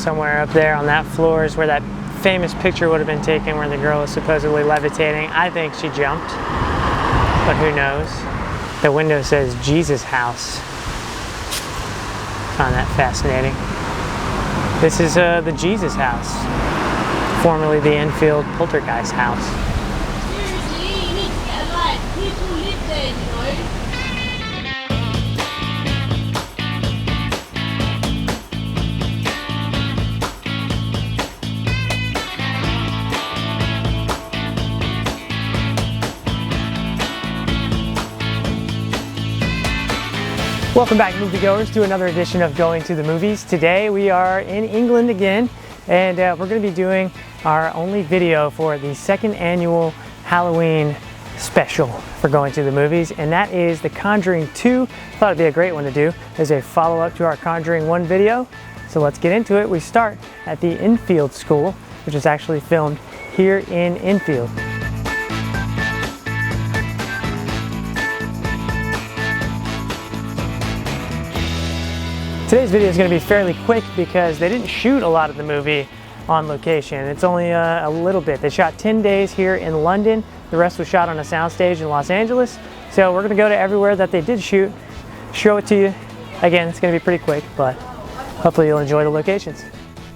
somewhere up there on that floor is where that famous picture would have been taken where the girl was supposedly levitating. I think she jumped, but who knows. The window says Jesus House. Find that fascinating. This is the Jesus House, formerly the Enfield Poltergeist House. Seriously, you need to get a light. People live there, you know. Welcome back, moviegoers, to another edition of Going to the Movies. Today we are in England again, and we're going to be doing our only video for the second annual Halloween special for Going to the Movies, and that is the Conjuring 2. Thought it'd be a great one to do as a follow-up to our Conjuring 1 video. So let's get into it. We start at the Enfield School, which is actually filmed here in Enfield. Today's video is going to be fairly quick because they didn't shoot a lot of the movie on location. It's only a little bit. They shot 10 days here in London. The rest was shot on a soundstage in Los Angeles. So we're going to go to everywhere that they did shoot, show it to you. Again, it's going to be pretty quick, but hopefully you'll enjoy the locations.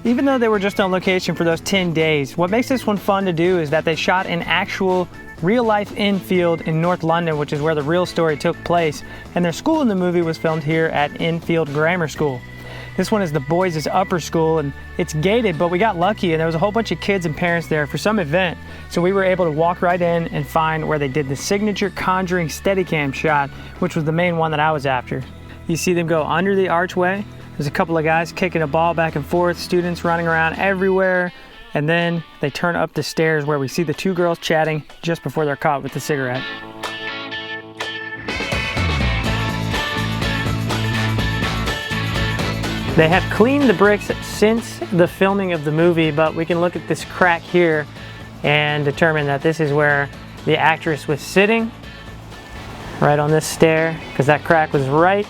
Even though they were just on location for those 10 days, what makes this one fun to do is that they shot an actual real-life Enfield in North London, which is where the real story took place, and their school in the movie was filmed here at Enfield Grammar School. This one is the boys' upper school, and it's gated, but we got lucky and there was a whole bunch of kids and parents there for some event, so we were able to walk right in and find where they did the signature Conjuring Steadicam shot, which was the main one that I was after. You see them go under the archway. There's a couple of guys kicking a ball back and forth, students running around everywhere. And then they turn up the stairs where we see the two girls chatting just before they're caught with the cigarette. They have cleaned the bricks since the filming of the movie, but we can look at this crack here and determine that this is where the actress was sitting, right on this stair, because that crack was right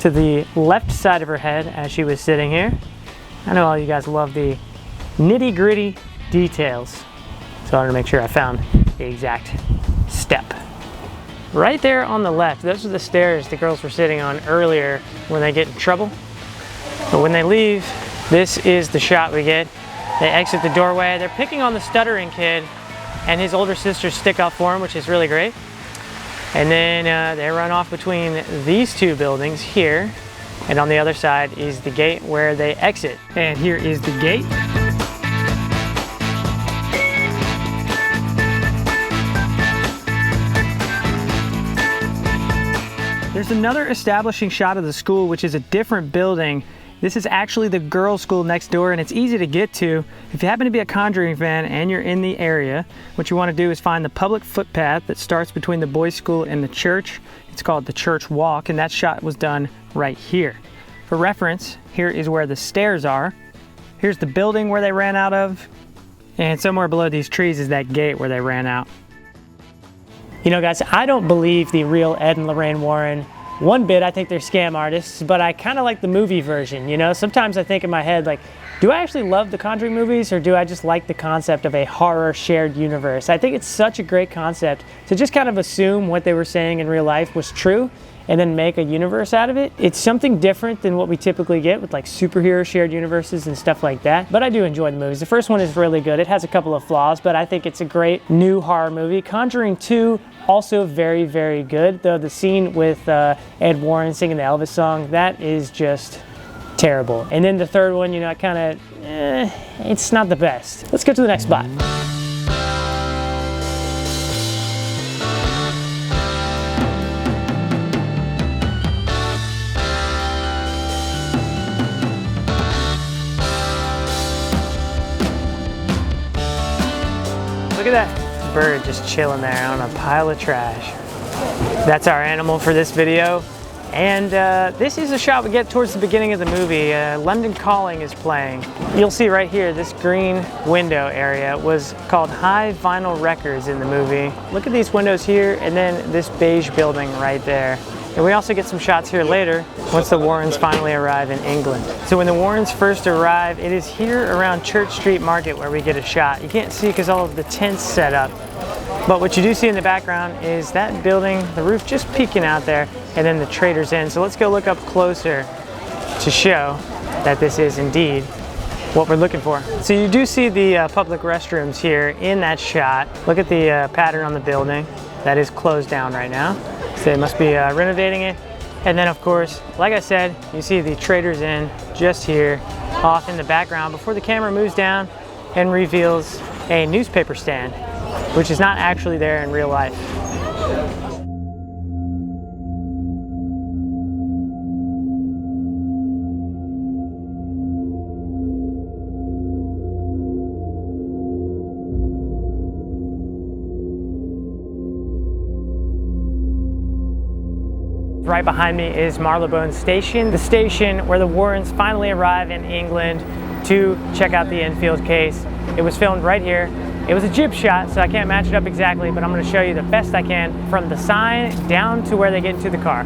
to the left side of her head as she was sitting here. I know all you guys love the nitty-gritty details, so I wanted to make sure I found the exact step. Right there on the left, those are the stairs the girls were sitting on earlier when they get in trouble. But when they leave, this is the shot we get. They exit the doorway. They're picking on the stuttering kid, and his older sisters stick up for him, which is really great. And then they run off between these two buildings here, and on the other side is the gate where they exit. And here is the gate. There's another establishing shot of the school, which is a different building. This is actually the girls' school next door, and it's easy to get to. If you happen to be a Conjuring fan and you're in the area, what you want to do is find the public footpath that starts between the boys' school and the church. It's called the Church Walk, and that shot was done right here. For reference, here is where the stairs are. Here's the building where they ran out of, and somewhere below these trees is that gate where they ran out. You know, guys, I don't believe the real Ed and Lorraine Warren one bit. I think they're scam artists, but I kind of like the movie version, you know? Sometimes I think in my head, like, do I actually love the Conjuring movies, or do I just like the concept of a horror shared universe? I think it's such a great concept to just kind of assume what they were saying in real life was true and then make a universe out of it. It's something different than what we typically get with like superhero shared universes and stuff like that. But I do enjoy the movies. The first one is really good. It has a couple of flaws, but I think it's a great new horror movie. Conjuring 2, also very, very good. Though the scene with Ed Warren singing the Elvis song, that is just terrible. And then the third one, you know, it's not the best. Let's go to the next spot. Look at that bird just chilling there on a pile of trash. That's our animal for this video. And this is a shot we get towards the beginning of the movie. London Calling is playing. You'll see right here, this green window area was called High Vinyl Records in the movie. Look at these windows here, and then this beige building right there. And we also get some shots here later once the Warrens finally arrive in England. So when the Warrens first arrive, it is here around Church Street Market where we get a shot. You can't see because all of the tents set up. But what you do see in the background is that building, the roof just peeking out there, and then the Trader's Inn. So let's go look up closer to show that this is indeed what we're looking for. So you do see the public restrooms here in that shot. Look at the pattern on the building. That is closed down right now. So they must be renovating it. And then of course, like I said, you see the Trader's Inn just here off in the background before the camera moves down and reveals a newspaper stand, which is not actually there in real life. Right behind me is Marylebone Station, the station where the Warrens finally arrive in England to check out the Enfield case. It was filmed right here. It was a jib shot, so I can't match it up exactly, but I'm going to show you the best I can from the sign down to where they get into the car.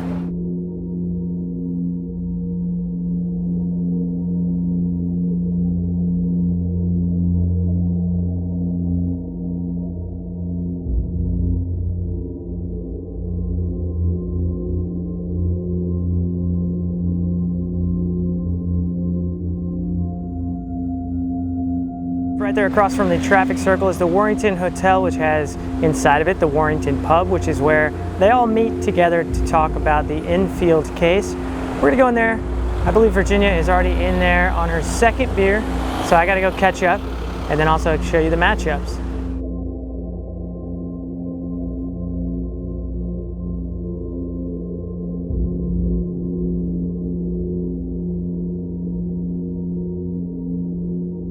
Right there across from the traffic circle is the Warrington Hotel, which has inside of it the Warrington Pub, which is where they all meet together to talk about the Enfield case. We're gonna go in there. I believe Virginia is already in there on her second beer, so I gotta go catch up and then also show you the matchups.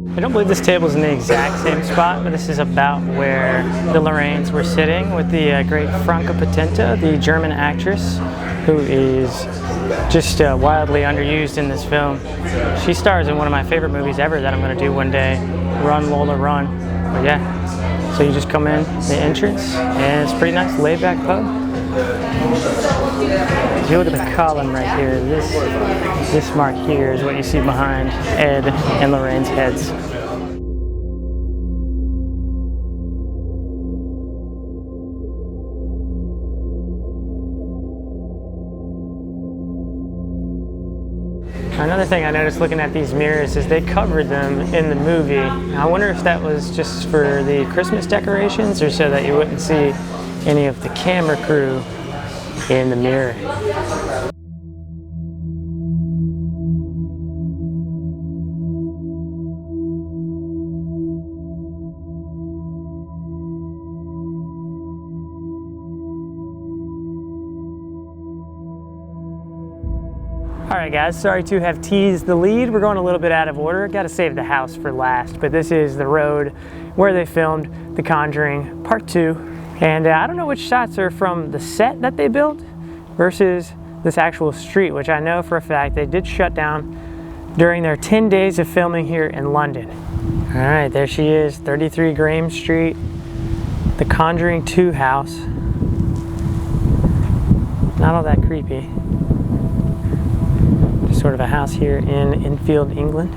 I don't believe this table is in the exact same spot, but this is about where the Lorraines were sitting with the great Franca Potente, the German actress, who is just wildly underused in this film. She stars in one of my favorite movies ever that I'm going to do one day, Run Lola Run. But yeah, so you just come in the entrance, and it's a pretty nice laid-back pub. If you look at the column right here, this mark here is what you see behind Ed and Lorraine's heads. Another thing I noticed looking at these mirrors is they covered them in the movie. I wonder if that was just for the Christmas decorations or so that you wouldn't see any of the camera crew in the mirror. Alright guys, sorry to have teased the lead. We're going a little bit out of order. Got to save the house for last, but this is the road where they filmed The Conjuring Part 2. And I don't know which shots are from the set that they built versus this actual street, which I know for a fact they did shut down during their 10 days of filming here in London. Alright, there she is, 33 Graeme Street, The Conjuring 2 house. Not all that creepy. Sort of a house here in Enfield, England.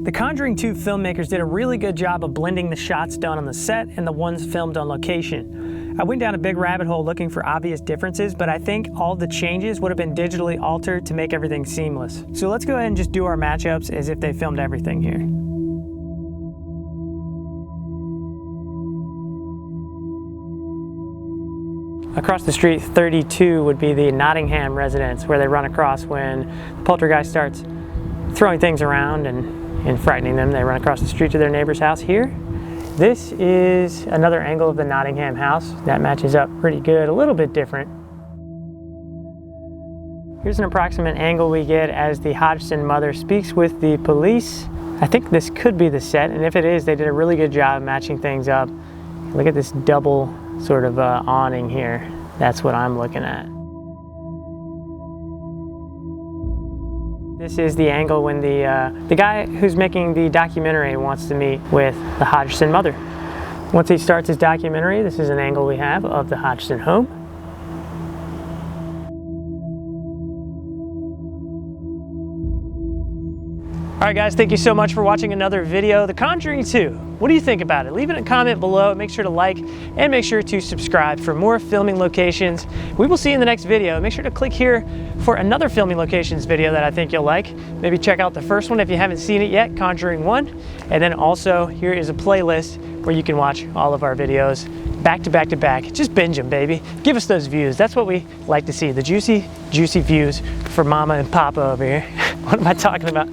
The Conjuring 2 filmmakers did a really good job of blending the shots done on the set and the ones filmed on location. I went down a big rabbit hole looking for obvious differences, but I think all the changes would have been digitally altered to make everything seamless. So let's go ahead and just do our matchups as if they filmed everything here. Across the street, 32 would be the Nottingham residence where they run across when the Poltergeist starts throwing things around and frightening them. They run across the street to their neighbor's house here. This is another angle of the Nottingham house. That matches up pretty good, a little bit different. Here's an approximate angle we get as the Hodgson mother speaks with the police. I think this could be the set, and if it is, they did a really good job matching things up. Look at this double sort of awning here. That's what I'm looking at. This is the angle when the guy who's making the documentary wants to meet with the Hodgson mother. Once he starts his documentary, this is an angle we have of the Hodgson home. All right, guys, thank you so much for watching another video, The Conjuring 2. What do you think about it? Leave it in a comment below. Make sure to like and make sure to subscribe for more filming locations. We will see you in the next video. Make sure to click here for another filming locations video that I think you'll like. Maybe check out the first one if you haven't seen it yet, Conjuring 1. And then also here is a playlist where you can watch all of our videos back to back to back. Just binge them, baby. Give us those views. That's what we like to see. The juicy, juicy views for Mama and Papa over here. What am I talking about?